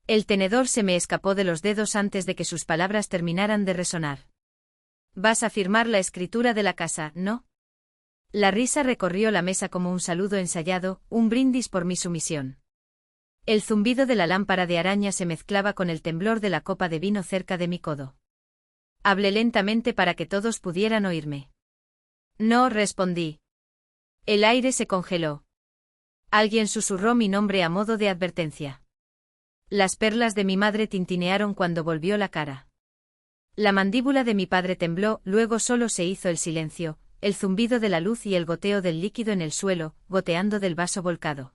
El tenedor se me escapó de los dedos antes de que sus palabras terminaran de resonar. Vas a firmar la escritura de la casa, ¿no? La risa recorrió la mesa como un saludo ensayado, un brindis por mi sumisión. El zumbido de la lámpara de araña se mezclaba con el temblor de la copa de vino cerca de mi codo. Hablé lentamente para que todos pudieran oírme. No, respondí. El aire se congeló. Alguien susurró mi nombre a modo de advertencia. Las perlas de mi madre tintinearon cuando volvió la cara. La mandíbula de mi padre tembló, luego solo se hizo el silencio, el zumbido de la luz y el goteo del líquido en el suelo, goteando del vaso volcado.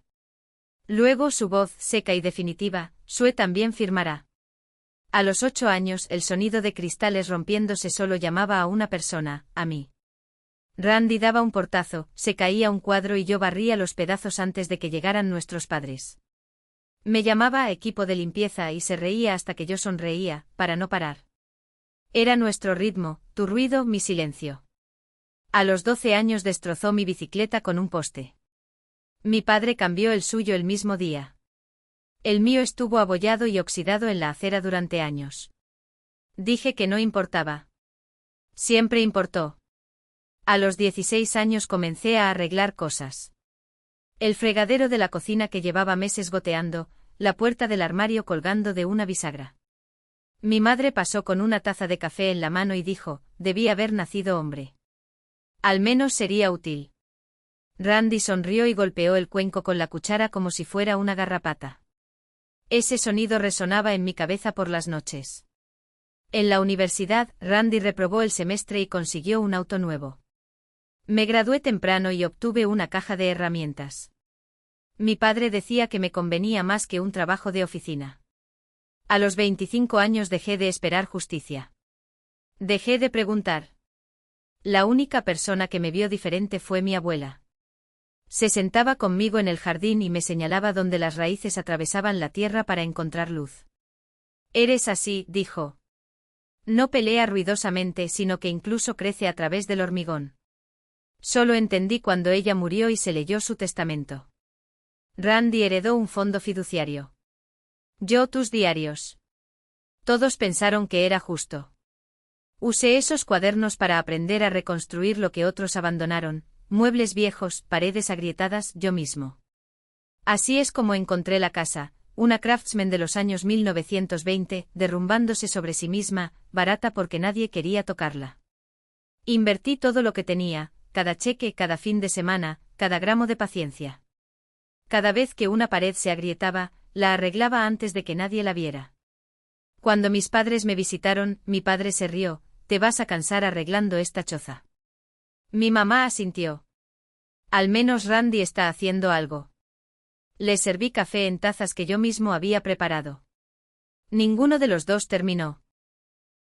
Luego su voz, seca y definitiva, Sue también firmará. A los 8 años, el sonido de cristales rompiéndose solo llamaba a una persona, a mí. Randy daba un portazo, se caía un cuadro y yo barría los pedazos antes de que llegaran nuestros padres. Me llamaba a equipo de limpieza y se reía hasta que yo sonreía, para no parar. Era nuestro ritmo, tu ruido, mi silencio. A los 12 años destrozó mi bicicleta con un poste. Mi padre cambió el suyo el mismo día. El mío estuvo abollado y oxidado en la acera durante años. Dije que no importaba. Siempre importó. A los 16 años comencé a arreglar cosas. El fregadero de la cocina que llevaba meses goteando, la puerta del armario colgando de una bisagra. Mi madre pasó con una taza de café en la mano y dijo, debí haber nacido hombre. Al menos sería útil. Randy sonrió y golpeó el cuenco con la cuchara como si fuera una garrapata. Ese sonido resonaba en mi cabeza por las noches. En la universidad, Randy reprobó el semestre y consiguió un auto nuevo. Me gradué temprano y obtuve una caja de herramientas. Mi padre decía que me convenía más que un trabajo de oficina. A los 25 años dejé de esperar justicia. Dejé de preguntar. La única persona que me vio diferente fue mi abuela. Se sentaba conmigo en el jardín y me señalaba donde las raíces atravesaban la tierra para encontrar luz. Eres así, dijo. No pelea ruidosamente, sino que incluso crece a través del hormigón. Solo entendí cuando ella murió y se leyó su testamento. Randy heredó un fondo fiduciario. Yo tus diarios. Todos pensaron que era justo. Usé esos cuadernos para aprender a reconstruir lo que otros abandonaron, muebles viejos, paredes agrietadas, yo mismo. Así es como encontré la casa, una Craftsman de los años 1920, derrumbándose sobre sí misma, barata porque nadie quería tocarla. Invertí todo lo que tenía, cada cheque, cada fin de semana, cada gramo de paciencia. Cada vez que una pared se agrietaba, la arreglaba antes de que nadie la viera. Cuando mis padres me visitaron, mi padre se rió, te vas a cansar arreglando esta choza. Mi mamá asintió. Al menos Randy está haciendo algo. Le serví café en tazas que yo mismo había preparado. Ninguno de los dos terminó.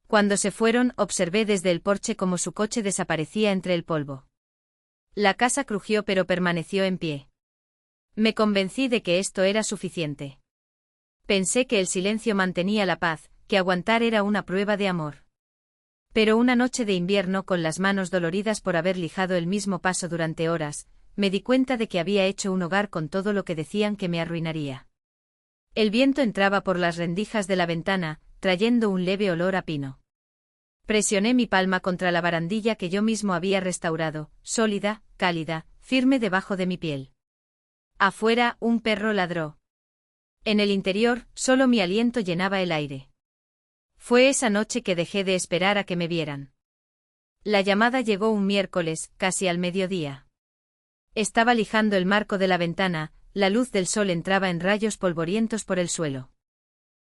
Cuando se fueron, observé desde el porche cómo su coche desaparecía entre el polvo. La casa crujió pero permaneció en pie. Me convencí de que esto era suficiente. Pensé que el silencio mantenía la paz, que aguantar era una prueba de amor. Pero una noche de invierno con las manos doloridas por haber lijado el mismo paso durante horas, me di cuenta de que había hecho un hogar con todo lo que decían que me arruinaría. El viento entraba por las rendijas de la ventana, trayendo un leve olor a pino. Presioné mi palma contra la barandilla que yo mismo había restaurado, sólida, cálida, firme debajo de mi piel. Afuera, un perro ladró. En el interior, solo mi aliento llenaba el aire. Fue esa noche que dejé de esperar a que me vieran. La llamada llegó un miércoles, casi al mediodía. Estaba lijando el marco de la ventana, la luz del sol entraba en rayos polvorientos por el suelo.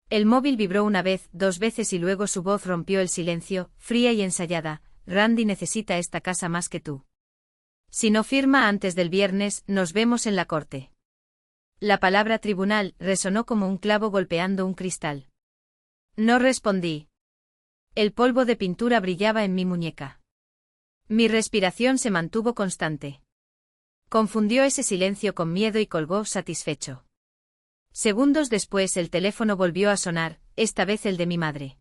El móvil vibró una vez, 2 veces y luego su voz rompió el silencio, fría y ensayada. Randy necesita esta casa más que tú. Si no firma antes del viernes, nos vemos en la corte. La palabra tribunal resonó como un clavo golpeando un cristal. No respondí. El polvo de pintura brillaba en mi muñeca. Mi respiración se mantuvo constante. Confundió ese silencio con miedo y colgó satisfecho. Segundos después el teléfono volvió a sonar, esta vez el de mi madre.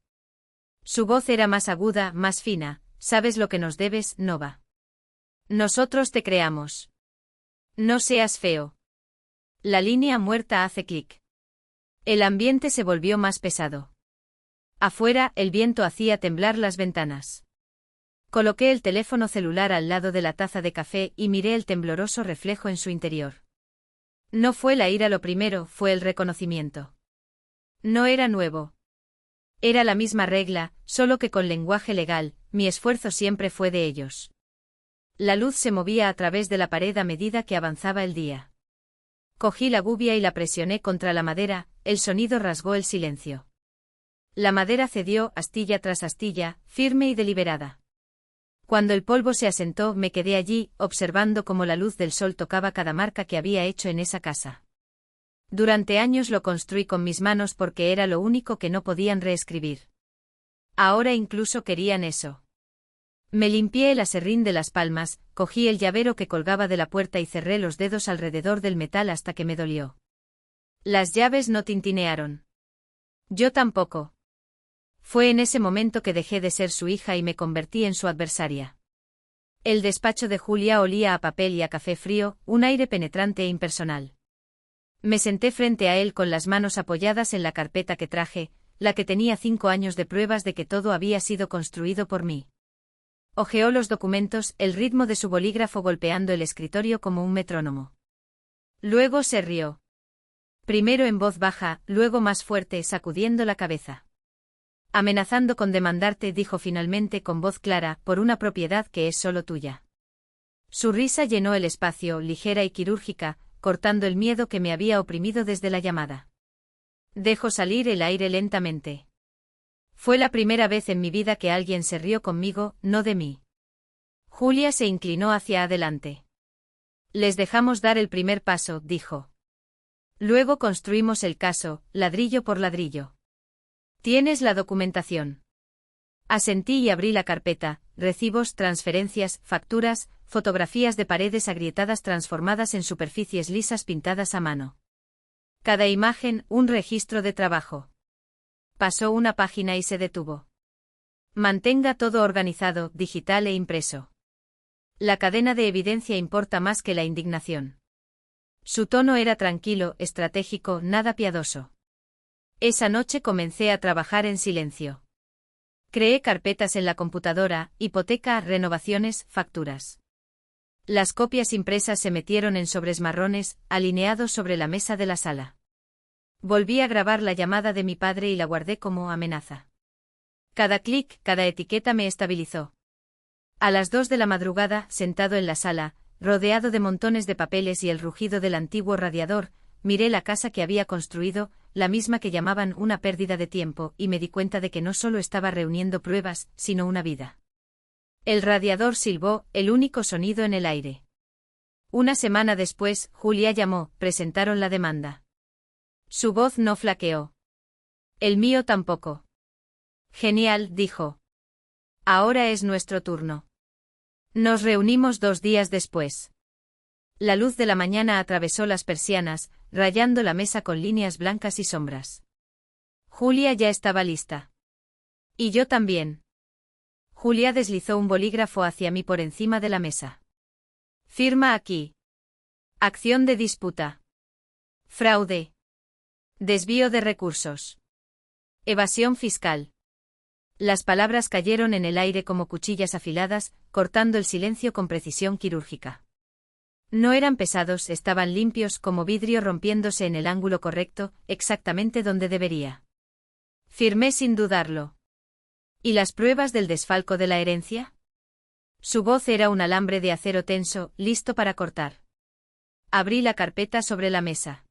Su voz era más aguda, más fina. ¿Sabes lo que nos debes, Nova? Nosotros te creamos. No seas feo. La línea muerta hace clic. El ambiente se volvió más pesado. Afuera, el viento hacía temblar las ventanas. Coloqué el teléfono celular al lado de la taza de café y miré el tembloroso reflejo en su interior. No fue la ira lo primero, fue el reconocimiento. No era nuevo. Era la misma regla, solo que con lenguaje legal, mi esfuerzo siempre fue de ellos. La luz se movía a través de la pared a medida que avanzaba el día. Cogí la gubia y la presioné contra la madera, el sonido rasgó el silencio. La madera cedió, astilla tras astilla, firme y deliberada. Cuando el polvo se asentó, me quedé allí, observando cómo la luz del sol tocaba cada marca que había hecho en esa casa. Durante años lo construí con mis manos porque era lo único que no podían reescribir. Ahora incluso querían eso. Me limpié el aserrín de las palmas, cogí el llavero que colgaba de la puerta y cerré los dedos alrededor del metal hasta que me dolió. Las llaves no tintinearon. Yo tampoco. Fue en ese momento que dejé de ser su hija y me convertí en su adversaria. El despacho de Julia olía a papel y a café frío, un aire penetrante e impersonal. Me senté frente a él con las manos apoyadas en la carpeta que traje, la que tenía 5 años de pruebas de que todo había sido construido por mí. Hojeó los documentos, el ritmo de su bolígrafo golpeando el escritorio como un metrónomo. Luego se rió. Primero en voz baja, luego más fuerte, sacudiendo la cabeza. Amenazando con demandarte, dijo finalmente con voz clara, por una propiedad que es solo tuya. Su risa llenó el espacio, ligera y quirúrgica, cortando el miedo que me había oprimido desde la llamada. Dejó salir el aire lentamente. Fue la primera vez en mi vida que alguien se rió conmigo, no de mí. Julia se inclinó hacia adelante. Les dejamos dar el primer paso, dijo. Luego construimos el caso, ladrillo por ladrillo. ¿Tienes la documentación? Asentí y abrí la carpeta, recibos, transferencias, facturas, fotografías de paredes agrietadas transformadas en superficies lisas pintadas a mano. Cada imagen, un registro de trabajo. Pasó una página y se detuvo. Mantenga todo organizado, digital e impreso. La cadena de evidencia importa más que la indignación. Su tono era tranquilo, estratégico, nada piadoso. Esa noche comencé a trabajar en silencio. Creé carpetas en la computadora, hipoteca, renovaciones, facturas. Las copias impresas se metieron en sobres marrones, alineados sobre la mesa de la sala. Volví a grabar la llamada de mi padre y la guardé como amenaza. Cada clic, cada etiqueta me estabilizó. A las 2 de la madrugada, sentado en la sala, rodeado de montones de papeles y el rugido del antiguo radiador, miré la casa que había construido, la misma que llamaban una pérdida de tiempo, y me di cuenta de que no solo estaba reuniendo pruebas, sino una vida. El radiador silbó, el único sonido en el aire. Una semana después, Julia llamó, presentaron la demanda. Su voz no flaqueó. El mío tampoco. Genial, dijo. Ahora es nuestro turno. Nos reunimos 2 días después. La luz de la mañana atravesó las persianas, rayando la mesa con líneas blancas y sombras. Julia ya estaba lista. Y yo también. Julia deslizó un bolígrafo hacia mí por encima de la mesa. Firma aquí. Acción de disputa. Fraude. Desvío de recursos. Evasión fiscal. Las palabras cayeron en el aire como cuchillas afiladas, cortando el silencio con precisión quirúrgica. No eran pesados, estaban limpios como vidrio rompiéndose en el ángulo correcto, exactamente donde debería. Firmé sin dudarlo. ¿Y las pruebas del desfalco de la herencia? Su voz era un alambre de acero tenso, listo para cortar. Abrí la carpeta sobre la mesa.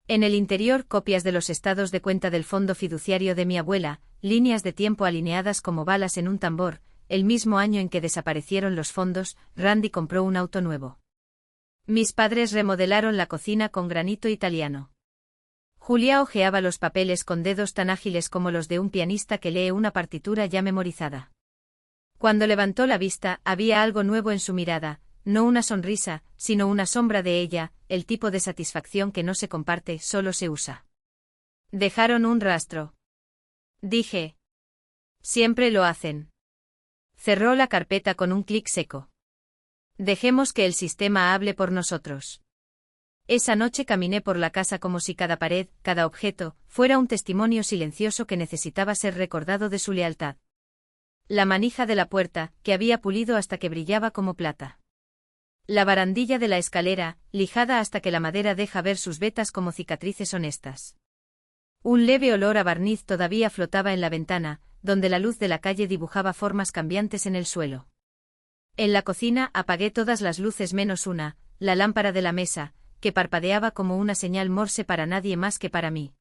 En el interior, copias de los estados de cuenta del fondo fiduciario de mi abuela, líneas de tiempo alineadas como balas en un tambor. El mismo año en que desaparecieron los fondos, Randy compró un auto nuevo. Mis padres remodelaron la cocina con granito italiano. Julia hojeaba los papeles con dedos tan ágiles como los de un pianista que lee una partitura ya memorizada. Cuando levantó la vista, había algo nuevo en su mirada, no una sonrisa, sino una sombra de ella, el tipo de satisfacción que no se comparte, solo se usa. Dejaron un rastro. Dije. Siempre lo hacen. Cerró la carpeta con un clic seco. Dejemos que el sistema hable por nosotros. Esa noche caminé por la casa como si cada pared, cada objeto, fuera un testimonio silencioso que necesitaba ser recordado de su lealtad. La manija de la puerta, que había pulido hasta que brillaba como plata. La barandilla de la escalera, lijada hasta que la madera deja ver sus vetas como cicatrices honestas. Un leve olor a barniz todavía flotaba en la ventana, donde la luz de la calle dibujaba formas cambiantes en el suelo. En la cocina apagué todas las luces menos una, la lámpara de la mesa, que parpadeaba como una señal Morse para nadie más que para mí.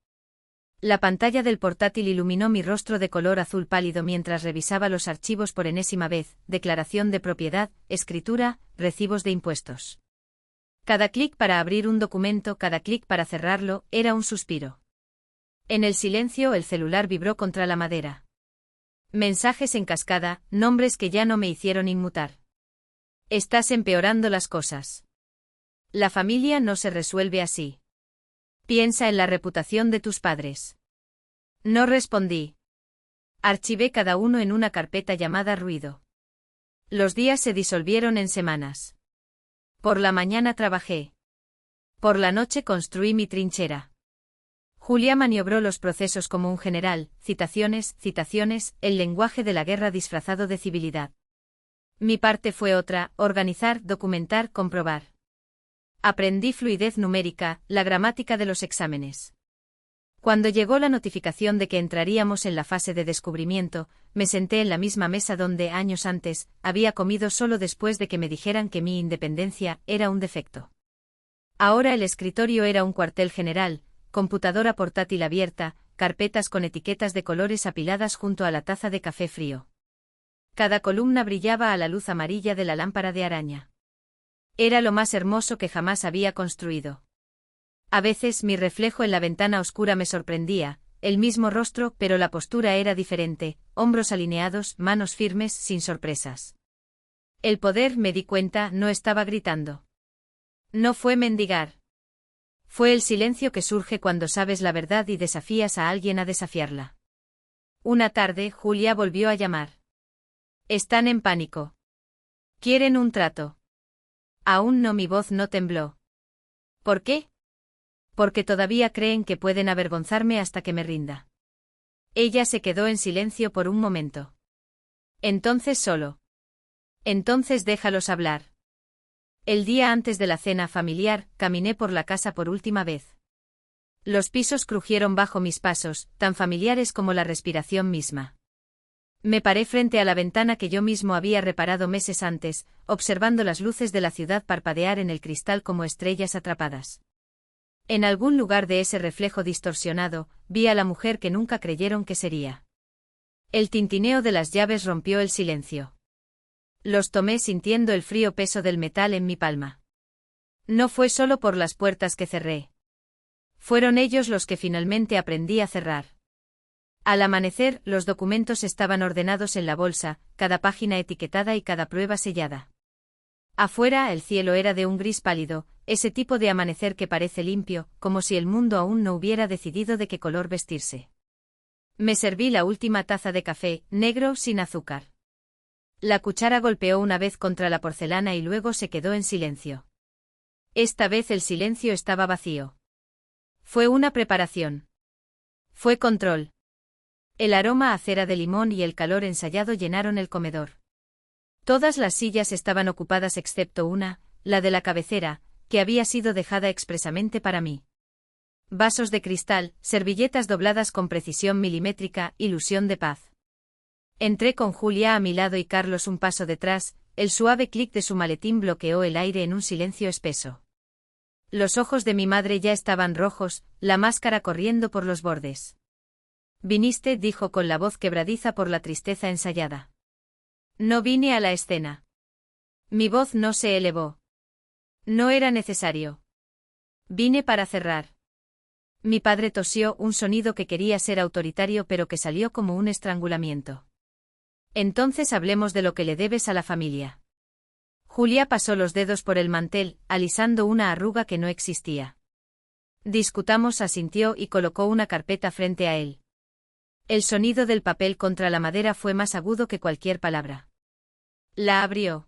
La pantalla del portátil iluminó mi rostro de color azul pálido mientras revisaba los archivos por enésima vez: declaración de propiedad, escritura, recibos de impuestos. Cada clic para abrir un documento, cada clic para cerrarlo, era un suspiro. En el silencio el celular vibró contra la madera. Mensajes en cascada, nombres que ya no me hicieron inmutar. Estás empeorando las cosas. La familia no se resuelve así. Piensa en la reputación de tus padres. No respondí. Archivé cada uno en una carpeta llamada ruido. Los días se disolvieron en semanas. Por la mañana trabajé. Por la noche construí mi trinchera. Julia maniobró los procesos como un general: citaciones, el lenguaje de la guerra disfrazado de civilidad. Mi parte fue otra: organizar, documentar, comprobar. Aprendí fluidez numérica, la gramática de los exámenes. Cuando llegó la notificación de que entraríamos en la fase de descubrimiento, me senté en la misma mesa donde, años antes, había comido solo después de que me dijeran que mi independencia era un defecto. Ahora el escritorio era un cuartel general, computadora portátil abierta, carpetas con etiquetas de colores apiladas junto a la taza de café frío. Cada columna brillaba a la luz amarilla de la lámpara de araña. Era lo más hermoso que jamás había construido. A veces mi reflejo en la ventana oscura me sorprendía, el mismo rostro, pero la postura era diferente: hombros alineados, manos firmes, sin sorpresas. El poder, me di cuenta, no estaba gritando. No fue mendigar. Fue el silencio que surge cuando sabes la verdad y desafías a alguien a desafiarla. Una tarde, Julia volvió a llamar. Están en pánico. Quieren un trato. Aún no, mi voz no tembló. ¿Por qué? Porque todavía creen que pueden avergonzarme hasta que me rinda. Ella se quedó en silencio por un momento. Entonces solo. Entonces déjalos hablar. El día antes de la cena familiar, caminé por la casa por última vez. Los pisos crujieron bajo mis pasos, tan familiares como la respiración misma. Me paré frente a la ventana que yo mismo había reparado meses antes, observando las luces de la ciudad parpadear en el cristal como estrellas atrapadas. En algún lugar de ese reflejo distorsionado, vi a la mujer que nunca creyeron que sería. El tintineo de las llaves rompió el silencio. Los tomé sintiendo el frío peso del metal en mi palma. No fue solo por las puertas que cerré. Fueron ellos los que finalmente aprendí a cerrar. Al amanecer, los documentos estaban ordenados en la bolsa, cada página etiquetada y cada prueba sellada. Afuera el cielo era de un gris pálido, ese tipo de amanecer que parece limpio, como si el mundo aún no hubiera decidido de qué color vestirse. Me serví la última taza de café, negro sin azúcar. La cuchara golpeó una vez contra la porcelana y luego se quedó en silencio. Esta vez el silencio estaba vacío. Fue una preparación. Fue control. El aroma a cera de limón y el calor ensayado llenaron el comedor. Todas las sillas estaban ocupadas excepto una, la de la cabecera, que había sido dejada expresamente para mí. Vasos de cristal, servilletas dobladas con precisión milimétrica, ilusión de paz. Entré con Julia a mi lado y Carlos un paso detrás, el suave clic de su maletín bloqueó el aire en un silencio espeso. Los ojos de mi madre ya estaban rojos, la máscara corriendo por los bordes. «Viniste», dijo con la voz quebradiza por la tristeza ensayada. No vine a la escena. Mi voz no se elevó. No era necesario. Vine para cerrar. Mi padre tosió, un sonido que quería ser autoritario pero que salió como un estrangulamiento. Entonces hablemos de lo que le debes a la familia. Julia pasó los dedos por el mantel, alisando una arruga que no existía. Discutamos, asintió y colocó una carpeta frente a él. El sonido del papel contra la madera fue más agudo que cualquier palabra. La abrió.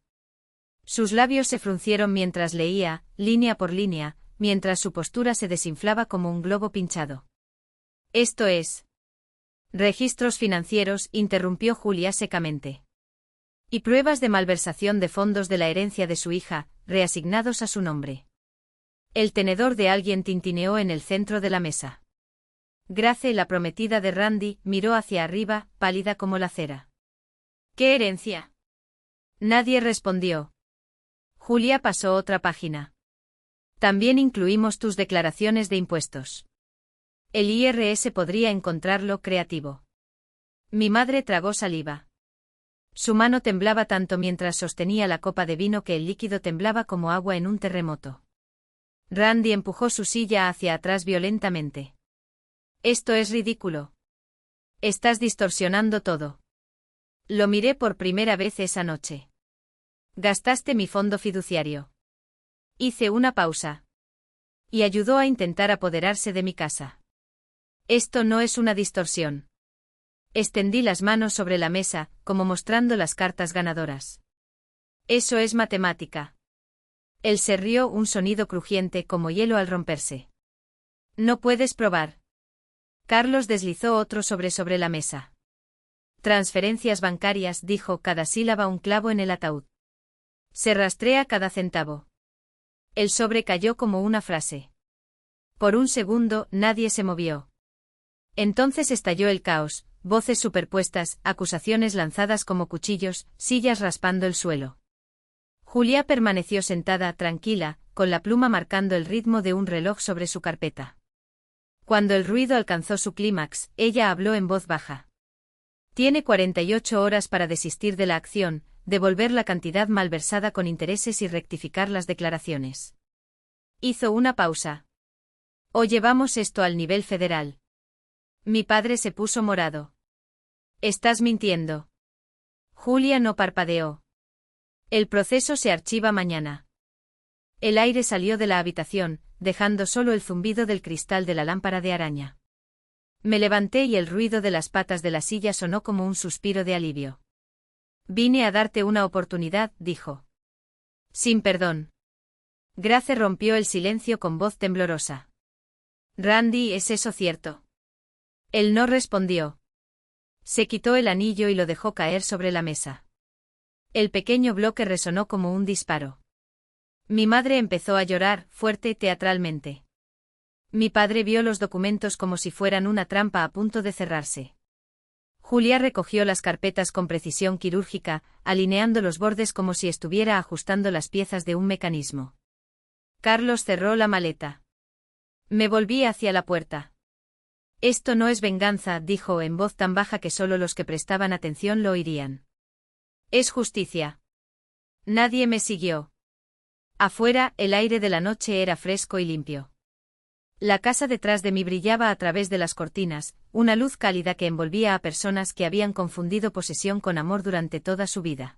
Sus labios se fruncieron mientras leía, línea por línea, mientras su postura se desinflaba como un globo pinchado. Esto es. Registros financieros, interrumpió Julia secamente. Y pruebas de malversación de fondos de la herencia de su hija, reasignados a su nombre. El tenedor de alguien tintineó en el centro de la mesa. Grace, la prometida de Randy, miró hacia arriba, pálida como la cera. ¿Qué herencia? Nadie respondió. Julia pasó otra página. También incluimos tus declaraciones de impuestos. El IRS podría encontrarlo creativo. Mi madre tragó saliva. Su mano temblaba tanto mientras sostenía la copa de vino que el líquido temblaba como agua en un terremoto. Randy empujó su silla hacia atrás violentamente. Esto es ridículo. Estás distorsionando todo. Lo miré por primera vez esa noche. Gastaste mi fondo fiduciario. Hice una pausa. Y ayudó a intentar apoderarse de mi casa. Esto no es una distorsión. Extendí las manos sobre la mesa, como mostrando las cartas ganadoras. Eso es matemática. Él se rió, un sonido crujiente como hielo al romperse. No puedes probar. Carlos deslizó otro sobre la mesa. Transferencias bancarias, dijo, cada sílaba un clavo en el ataúd. Se rastrea cada centavo. El sobre cayó como una frase. Por un segundo, nadie se movió. Entonces estalló el caos, voces superpuestas, acusaciones lanzadas como cuchillos, sillas raspando el suelo. Julia permaneció sentada, tranquila, con la pluma marcando el ritmo de un reloj sobre su carpeta. Cuando el ruido alcanzó su clímax, ella habló en voz baja. Tiene 48 horas para desistir de la acción, devolver la cantidad malversada con intereses y rectificar las declaraciones. Hizo una pausa. ¿O llevamos esto al nivel federal? Mi padre se puso morado. Estás mintiendo. Julia no parpadeó. El proceso se archiva mañana. El aire salió de la habitación, dejando solo el zumbido del cristal de la lámpara de araña. Me levanté y el ruido de las patas de la silla sonó como un suspiro de alivio. Vine a darte una oportunidad, dijo. Sin perdón. Grace rompió el silencio con voz temblorosa. Randy, ¿es eso cierto? Él no respondió. Se quitó el anillo y lo dejó caer sobre la mesa. El pequeño bloque resonó como un disparo. Mi madre empezó a llorar, fuerte, teatralmente. Mi padre vio los documentos como si fueran una trampa a punto de cerrarse. Julia recogió las carpetas con precisión quirúrgica, alineando los bordes como si estuviera ajustando las piezas de un mecanismo. Carlos cerró la maleta. Me volví hacia la puerta. Esto no es venganza, dijo en voz tan baja que solo los que prestaban atención lo oirían. Es justicia. Nadie me siguió. Afuera, el aire de la noche era fresco y limpio. La casa detrás de mí brillaba a través de las cortinas, una luz cálida que envolvía a personas que habían confundido posesión con amor durante toda su vida.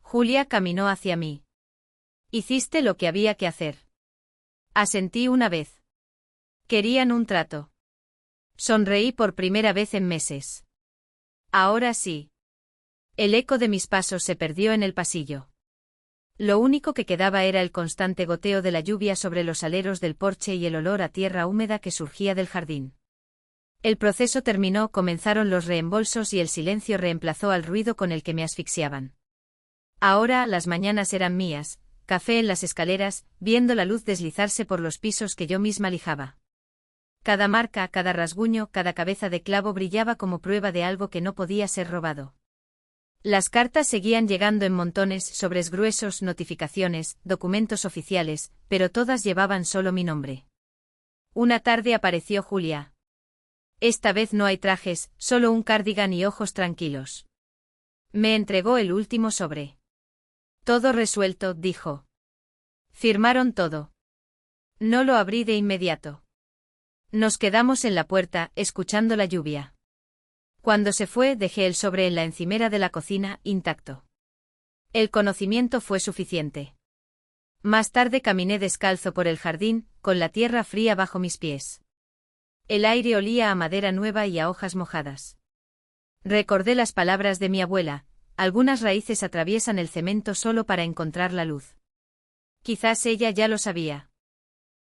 Julia caminó hacia mí. Hiciste lo que había que hacer. Asentí una vez. Querían un trato. Sonreí por primera vez en meses. Ahora sí. El eco de mis pasos se perdió en el pasillo. Lo único que quedaba era el constante goteo de la lluvia sobre los aleros del porche y el olor a tierra húmeda que surgía del jardín. El proceso terminó, comenzaron los reembolsos y el silencio reemplazó al ruido con el que me asfixiaban. Ahora las mañanas eran mías, café en las escaleras, viendo la luz deslizarse por los pisos que yo misma lijaba. Cada marca, cada rasguño, cada cabeza de clavo brillaba como prueba de algo que no podía ser robado. Las cartas seguían llegando en montones, sobres gruesos, notificaciones, documentos oficiales, pero todas llevaban solo mi nombre. Una tarde apareció Julia. Esta vez no hay trajes, solo un cardigan y ojos tranquilos. Me entregó el último sobre. Todo resuelto, dijo. Firmaron todo. No lo abrí de inmediato. Nos quedamos en la puerta, escuchando la lluvia. Cuando se fue, dejé el sobre en la encimera de la cocina, intacto. El conocimiento fue suficiente. Más tarde caminé descalzo por el jardín, con la tierra fría bajo mis pies. El aire olía a madera nueva y a hojas mojadas. Recordé las palabras de mi abuela: algunas raíces atraviesan el cemento solo para encontrar la luz. Quizás ella ya lo sabía.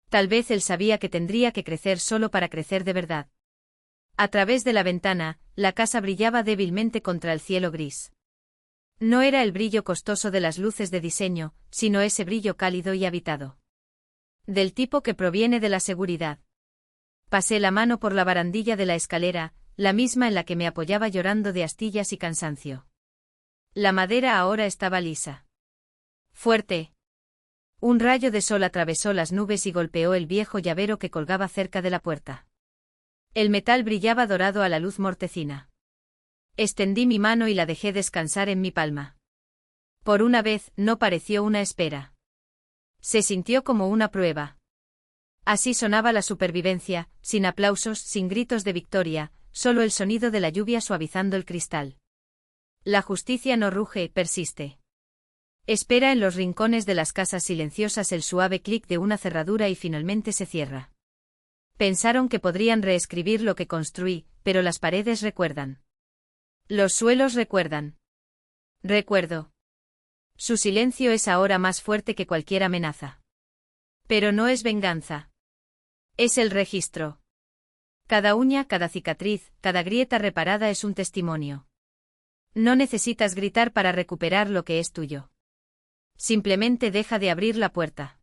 Tal vez él sabía que tendría que crecer solo para crecer de verdad. A través de la ventana, la casa brillaba débilmente contra el cielo gris. No era el brillo costoso de las luces de diseño, sino ese brillo cálido y habitado. Del tipo que proviene de la seguridad. Pasé la mano por la barandilla de la escalera, la misma en la que me apoyaba llorando de astillas y cansancio. La madera ahora estaba lisa. Fuerte. Un rayo de sol atravesó las nubes y golpeó el viejo llavero que colgaba cerca de la puerta. El metal brillaba dorado a la luz mortecina. Extendí mi mano y la dejé descansar en mi palma. Por una vez, no pareció una espera. Se sintió como una prueba. Así sonaba la supervivencia, sin aplausos, sin gritos de victoria, solo el sonido de la lluvia suavizando el cristal. La justicia no ruge, persiste. Espera en los rincones de las casas silenciosas el suave clic de una cerradura y finalmente se cierra. Pensaron que podrían reescribir lo que construí, pero las paredes recuerdan. Los suelos recuerdan. Recuerdo. Su silencio es ahora más fuerte que cualquier amenaza. Pero no es venganza. Es el registro. Cada uña, cada cicatriz, cada grieta reparada es un testimonio. No necesitas gritar para recuperar lo que es tuyo. Simplemente deja de abrir la puerta.